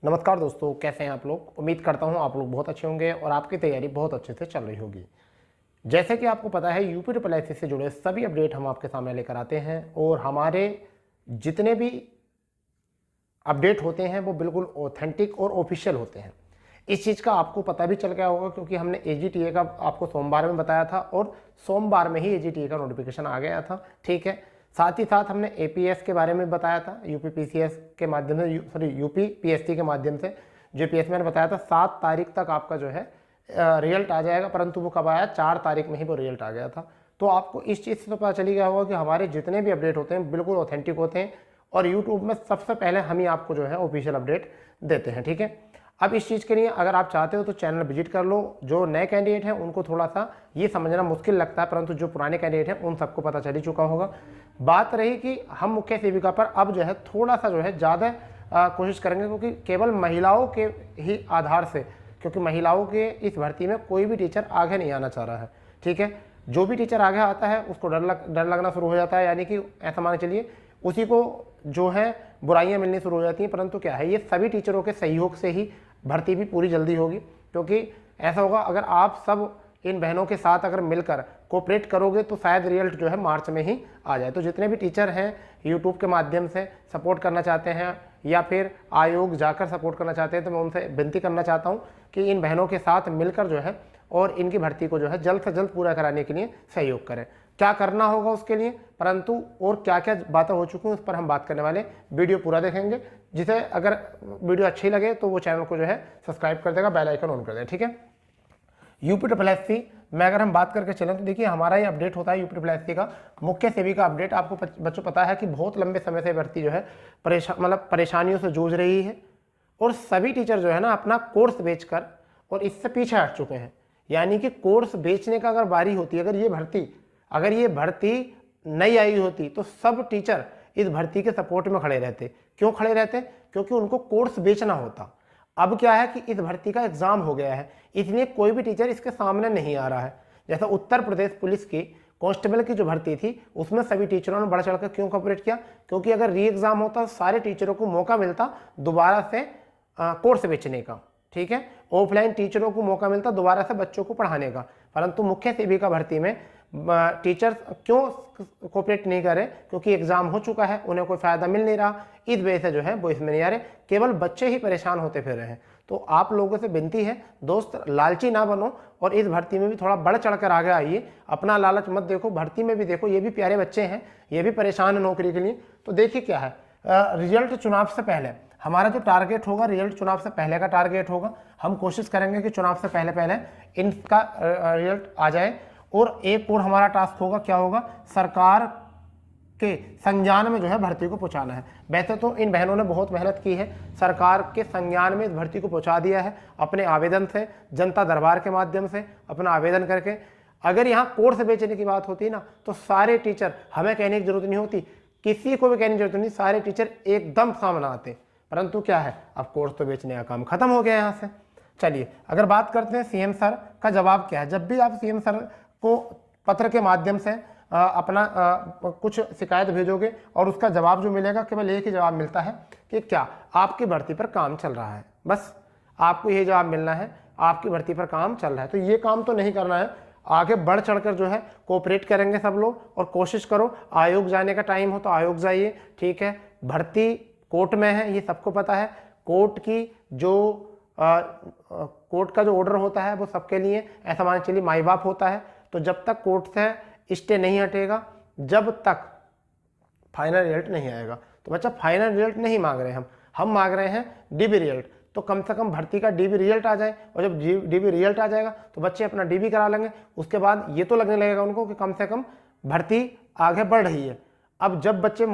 नमस्कार दोस्तों, कैसे हैं आप लोग। उम्मीद करता हूं आप लोग बहुत अच्छे होंगे और आपकी तैयारी बहुत अच्छे से चल रही होगी। जैसे कि आपको पता है, यूपी ट्रिपल एससी से जुड़े सभी अपडेट हम आपके सामने लेकर आते हैं और हमारे जितने भी अपडेट होते हैं वो बिल्कुल ऑथेंटिक और ऑफिशियल होते हैं। इस चीज़ का आपको पता भी चल गया होगा क्योंकि हमने एजीटीए का आपको सोमवार में बताया था और सोमवार में ही एजीटीए का नोटिफिकेशन आ गया था। ठीक है, साथ ही साथ हमने एपीएस के बारे में बताया था, यूपी पीसीएस के माध्यम से, सॉरी यूपी पीएसटी के माध्यम से। जो पीएस मैंने बताया था 7 तारीख तक आपका जो है रिजल्ट आ जाएगा, परंतु वो कब आया, 4 तारीख में ही वो रिजल्ट आ गया था। तो आपको इस चीज़ से तो पता चली गया होगा कि हमारे जितने भी अपडेट होते हैं बिल्कुल ऑथेंटिक होते हैं और यूट्यूब में सबसे पहले हम ही आपको जो है ऑफिशियल अपडेट देते हैं। ठीक है, अब इस चीज़ के लिए अगर आप चाहते हो तो चैनल विजिट कर लो। जो नए कैंडिडेट हैं उनको थोड़ा सा ये समझना मुश्किल लगता है, परंतु जो पुराने कैंडिडेट हैं उन सबको पता चल ही चुका होगा। बात रही कि हम मुख्य सेविका पर अब जो है थोड़ा सा जो है ज़्यादा कोशिश करेंगे, क्योंकि केवल महिलाओं के ही आधार से, क्योंकि महिलाओं के इस भर्ती में कोई भी टीचर आगे नहीं आना चाह रहा है। ठीक है, जो भी टीचर आगे आता है उसको डर लगना शुरू हो जाता है, यानी कि ऐसा मान चलिए उसी को जो है बुराइयां मिलनी शुरू हो जाती हैं। परंतु क्या है, ये सभी टीचरों के सहयोग से ही भर्ती भी पूरी जल्दी होगी, क्योंकि ऐसा होगा अगर आप सब इन बहनों के साथ अगर मिलकर कोऑपरेट करोगे तो शायद रिजल्ट जो है मार्च में ही आ जाए। तो जितने भी टीचर हैं यूट्यूब के माध्यम से सपोर्ट करना चाहते हैं या फिर आयोग जाकर सपोर्ट करना चाहते हैं, तो मैं उनसे विनती करना चाहता हूं कि इन बहनों के साथ मिलकर जो है और इनकी भर्ती को जो है जल्द से जल्द पूरा कराने के लिए सहयोग करें। क्या करना होगा उसके लिए, परंतु और क्या क्या बातें हो चुकी हैं उस पर हम बात करने वाले, वीडियो पूरा देखेंगे। जिसे अगर वीडियो अच्छी लगे तो वो चैनल को जो है सब्सक्राइब कर देगा, बेल आइकन ऑन कर देगा। ठीक है, यूपी ट्रिपल एससी में अगर हम बात करके चलें तो देखिए हमारा ये अपडेट होता है यूपी ट्रिपल एससी का मुख्य सेविका अपडेट। आपको बच्चों पता है कि बहुत लंबे समय से भर्ती जो है परेशानियों से जूझ रही है और सभी टीचर जो है ना अपना कोर्स बेचकर और इससे पीछे हट चुके हैं। यानी कि कोर्स बेचने का अगर बारी होती, अगर ये भर्ती नहीं आई होती तो सब टीचर इस भर्ती के सपोर्ट में खड़े रहते। क्यों खड़े रहते? क्योंकि उनको कोर्स बेचना होता। अब क्या है कि इस भर्ती का एग्जाम हो गया है, इसलिए कोई भी टीचर इसके सामने नहीं आ रहा है। जैसा उत्तर प्रदेश पुलिस की कांस्टेबल की जो भर्ती थी उसमें सभी टीचरों ने बढ़ चढ़कर क्यों कॉपरेट किया? क्योंकि अगर री एग्जाम होता तो सारे टीचरों को मौका मिलता दोबारा से कोर्स बेचने का। ठीक है, ऑफलाइन टीचरों को मौका मिलता दोबारा से बच्चों को पढ़ाने का। परंतु मुख्य सेविका भर्ती में टीचर्स क्यों कोऑपरेट नहीं कर रहे? क्योंकि एग्जाम हो चुका है, उन्हें कोई फायदा मिल नहीं रहा, इस वजह से जो है वो इसमें नहीं आ रहे, केवल बच्चे ही परेशान होते फिर रहे हैं। तो आप लोगों से विनती है दोस्त, लालची ना बनो और इस भर्ती में भी थोड़ा बढ़ चढ़कर आगे आइए। अपना लालच मत देखो, भर्ती में भी देखो, ये भी प्यारे बच्चे हैं, ये भी परेशान है नौकरी के लिए। तो देखिए क्या है, रिजल्ट चुनाव से पहले हमारा जो टारगेट होगा, रिजल्ट चुनाव से पहले का टारगेट होगा। हम कोशिश करेंगे कि चुनाव से पहले पहले इनका रिजल्ट आ जाए। और एक और हमारा टास्क होगा, क्या होगा, सरकार के संज्ञान में जो है भर्ती को पहुंचाना है। वैसे तो इन बहनों ने बहुत मेहनत की है, सरकार के संज्ञान में इस भर्ती को पहुंचा दिया है अपने आवेदन से, जनता दरबार के माध्यम से अपना आवेदन करके। अगर यहाँ कोर्स बेचने की बात होती ना तो सारे टीचर, हमें कहने की जरूरत नहीं होती, किसी को भी कहने की जरूरत नहीं, सारे टीचर एकदम सामने आते। परंतु क्या है, अब कोर्स तो बेचने का काम खत्म हो गया यहाँ से। चलिए अगर बात करते हैं सीएम सर का जवाब क्या है। जब भी आप सीएम सर को पत्र के माध्यम से अपना कुछ शिकायत भेजोगे और उसका जवाब जो मिलेगा, केवल एक ही जवाब मिलता है कि क्या आपकी भर्ती पर काम चल रहा है। बस आपको यही जवाब मिलना है, आपकी भर्ती पर काम चल रहा है। तो ये काम तो नहीं करना है, आगे बढ़ चढ़कर जो है कोऑपरेट करेंगे सब लोग और कोशिश करो। आयोग जाने का टाइम हो तो आयोग जाइए। ठीक है, भर्ती कोर्ट में है, ये सबको पता है। कोर्ट की जो कोर्ट का जो ऑर्डर होता है वो सबके लिए, ऐसा मान चलिए माई बाप होता है। तो जब तक कोर्ट से स्टे नहीं हटेगा, जब तक फाइनल रिजल्ट नहीं आएगा, तो बच्चा फाइनल रिजल्ट नहीं मांग रहे हम मांग रहे हैं डीबी रिजल्ट। तो कम से कम भर्ती का डीबी रिजल्ट आ जाए, और जब डीबी रिजल्ट आ जाएगा तो बच्चे अपना डीबी करा लेंगे। उसके बाद ये तो लगने लगेगा उनको कि कम से कम भर्ती आगे बढ़ रही है। अब जब बच्चे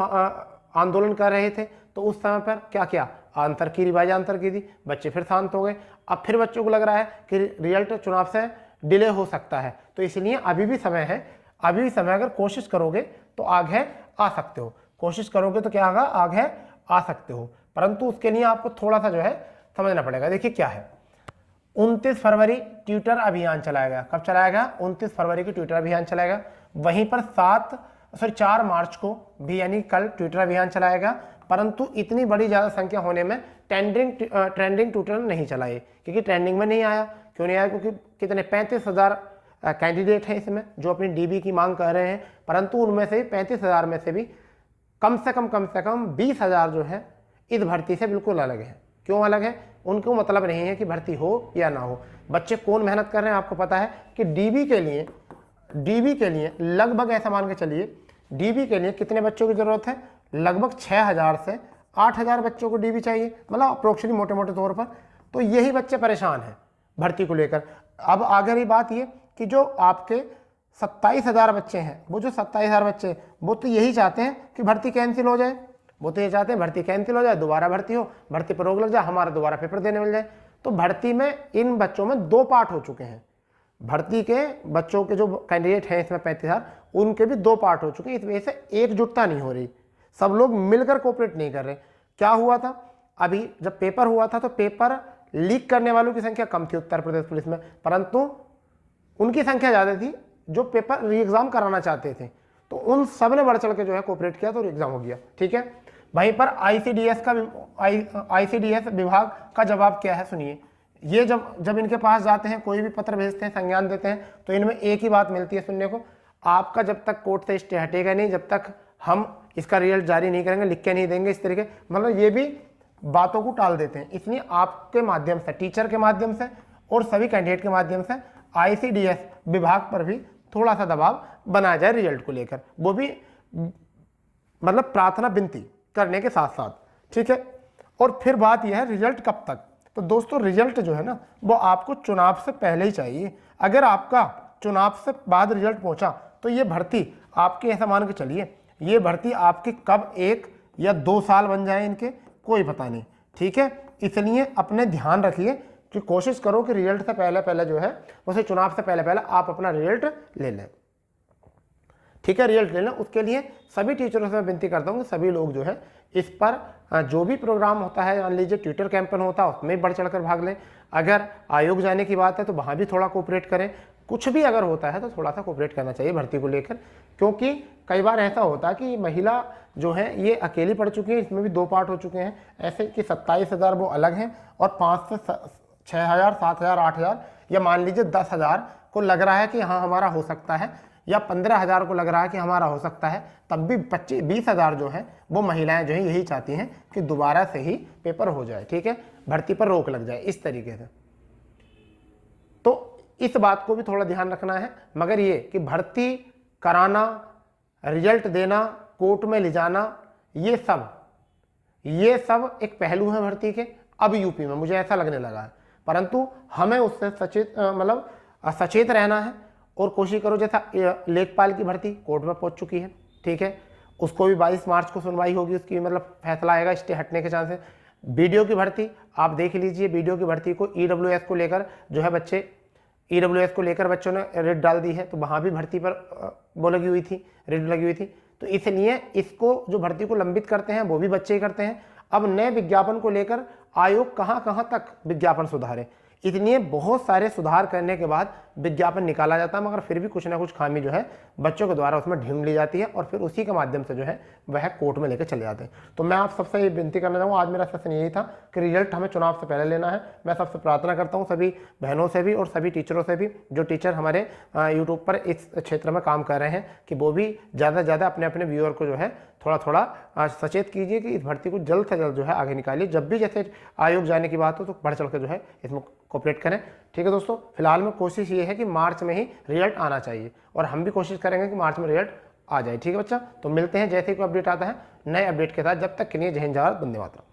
आंदोलन कर रहे थे तो उस समय पर क्या किया, आंतर की रिवाइज आंतर की दी, बच्चे फिर शांत हो गए। अब फिर बच्चों को लग रहा है कि रिजल्ट चुनाव से डिले हो सकता है, तो इसलिए अभी भी समय है, अभी भी समय, अगर कोशिश करोगे तो आगे आ सकते हो। कोशिश करोगे तो क्या होगा, आगे आ सकते हो। परंतु उसके लिए आपको थोड़ा सा जो है समझना पड़ेगा। देखिए क्या है, 29 फरवरी ट्विटर अभियान चलाया गया। कब चलाया गया? 29 फरवरी को ट्विटर अभियान चलाया गया। वहीं पर 4 मार्च को भी यानी कल ट्विटर अभियान चलाया गया। परंतु इतनी बड़ी ज़्यादा संख्या होने में ट्रेंडिंग ट्विटर नहीं चला ये, क्योंकि ट्रेंडिंग में नहीं आया। क्यों नहीं आया? क्योंकि कितने 35,000 कैंडिडेट हैं इसमें जो अपनी डीबी की मांग कर रहे हैं, परंतु उनमें से 35,000 में से भी कम से कम 20,000 जो है इस भर्ती से बिल्कुल अलग है। क्यों अलग है? उनको मतलब नहीं है कि भर्ती हो या ना हो। बच्चे कौन मेहनत कर रहे हैं आपको पता है कि डीबी के लिए लगभग ऐसा मान के चलिए, डीबी के लिए कितने बच्चों की ज़रूरत है? लगभग 6,000 से 8,000 बच्चों को डीबी चाहिए, मतलब अप्रोक्सीमेटली मोटे मोटे तौर पर। तो यही बच्चे परेशान हैं भर्ती को लेकर। अब आगे रही बात ये कि जो आपके 27,000 बच्चे हैं, वो जो 27,000 बच्चे वो तो यही चाहते हैं कि भर्ती कैंसिल हो जाए। वो तो ये चाहते हैं भर्ती कैंसिल हो जाए, दोबारा भर्ती हो, भर्ती पर रोक लग जाए, हमारा दोबारा पेपर देने मिल जाए। तो भर्ती में इन बच्चों में 2 पार्ट हो चुके हैं। भर्ती के बच्चों के जो कैंडिडेट हैं इसमें 35,000, उनके भी 2 पार्ट हो चुके हैं। इस वजह से एकजुटता नहीं हो रही, सब लोग मिलकर कोऑपरेट नहीं कर रहे। क्या हुआ था? अभी जब पेपर हुआ था तो पेपर लीक करने वालों की संख्या कम थी उत्तर प्रदेश पुलिस में, परंतु उनकी संख्या ज़्यादा थी जो पेपर री एग्ज़ाम कराना चाहते थे। तो उन सब ने बढ़ चढ़ के जो है कोऑपरेट किया तो री एग्ज़ाम हो गया। ठीक है, वहीं पर आईसीडीएस विभाग का जवाब क्या है सुनिए। ये जब इनके पास जाते हैं, कोई भी पत्र भेजते हैं, संज्ञान देते हैं, तो इनमें एक ही बात मिलती है सुनने को, आपका जब तक कोर्ट से स्टे हटेगा नहीं, जब तक हम इसका रिजल्ट जारी नहीं करेंगे, लिख के नहीं देंगे, इस तरीके मतलब ये भी बातों को टाल देते हैं। इसलिए आपके माध्यम से, टीचर के माध्यम से और सभी कैंडिडेट के माध्यम से आईसीडीएस विभाग पर भी थोड़ा सा दबाव बनाया जाए रिजल्ट को लेकर, वो भी मतलब प्रार्थना विनती करने के साथ साथ। ठीक है, और फिर बात यह है रिजल्ट कब तक। तो दोस्तों रिजल्ट जो है ना वो आपको चुनाव से पहले ही चाहिए। अगर आपका चुनाव से बाद रिजल्ट पहुंचा तो ये भर्ती आपके, ऐसा मान के चलिए, ये भर्ती आपकी कब 1 या 2 साल बन जाए इनके कोई पता नहीं। ठीक है, इसलिए अपने ध्यान रखिए कि कोशिश करो कि रिजल्ट से पहले जो है उसे चुनाव से पहले आप अपना रिजल्ट ले लें। ठीक है, रिजल्ट लेना, उसके लिए सभी टीचरों से मैं विनती करता हूँ कि सभी लोग जो है इस पर जो भी प्रोग्राम होता है, मान लीजिए ट्विटर कैंपेन होता है, उसमें बढ़ चढ़कर भाग लें। अगर आयोग जाने की बात है तो वहाँ भी थोड़ा कोऑपरेट करें। कुछ भी अगर होता है तो थोड़ा सा कोऑपरेट करना चाहिए भर्ती को लेकर, क्योंकि कई बार ऐसा होता है कि महिला जो है ये अकेली पड़ चुकी है। इसमें भी 2 पार्ट हो चुके हैं ऐसे कि 27,000 वो अलग हैं और 5 से 6,000, 7,000, 8,000 या मान लीजिए 10,000 को लग रहा है कि हाँ हमारा हो सकता है, या 15,000 को लग रहा है कि हमारा हो सकता है, तब भी 20,000 जो है वो महिलाएं जो है यही चाहती हैं कि दोबारा से ही पेपर हो जाए। ठीक है, भर्ती पर रोक लग जाए इस तरीके से। तो इस बात को भी थोड़ा ध्यान रखना है। मगर ये कि भर्ती कराना, रिजल्ट देना, कोर्ट में ले जाना, ये सब एक पहलू है भर्ती के अब यूपी में, मुझे ऐसा लगने लगा है। परंतु हमें उससे सचेत रहना है और कोशिश करो। जैसा लेखपाल की भर्ती कोर्ट में पहुंच चुकी है, ठीक है, उसको भी 22 मार्च को सुनवाई होगी, उसकी मतलब फैसला आएगा, स्टे हटने के चांस है। बीडीओ की भर्ती आप देख लीजिए, बीडीओ की भर्ती को ईडब्ल्यूएस को लेकर जो है ईडब्ल्यूएस को लेकर बच्चों ने रेड डाल दी है, तो वहाँ भी भर्ती पर वो लगी हुई थी, रेड लगी हुई थी। तो इसलिए इसको जो भर्ती को लंबित करते हैं वो भी बच्चे ही करते हैं। अब नए विज्ञापन को लेकर आयोग कहाँ तक विज्ञापन सुधारे, इतने बहुत सारे सुधार करने के बाद विज्ञापन निकाला जाता है, मगर फिर भी कुछ ना कुछ खामी जो है बच्चों के द्वारा उसमें ढूंढ ली जाती है और फिर उसी के माध्यम से जो है वह कोर्ट में लेकर चले जाते हैं। तो मैं आप सबसे ये विनती करना चाहूँगा, आज मेरा सेशन यही था कि रिजल्ट हमें चुनाव से पहले लेना है। मैं सबसे प्रार्थना करता हूँ सभी बहनों से भी और सभी टीचरों से भी, जो टीचर हमारे यूट्यूब पर इस क्षेत्र में काम कर रहे हैं, कि वो भी ज़्यादा से ज़्यादा अपने व्यूअर को जो है थोड़ा सचेत कीजिए कि इस भर्ती को जल्द से जल्द जो है आगे निकालिए। जब भी जैसे आयोग जाने की बात हो तो बढ़ चढ़ के जो है इसमें कोऑपरेट करें। ठीक है दोस्तों, फिलहाल में कोशिश ये है कि मार्च में ही रिजल्ट आना चाहिए और हम भी कोशिश करेंगे कि मार्च में रिजल्ट आ जाए। ठीक है बच्चा, तो मिलते हैं जैसे ही कोई अपडेट आता है नए अपडेट के साथ। जब तक के लिए जय हिंद, जय भारत, वंदे मातरम।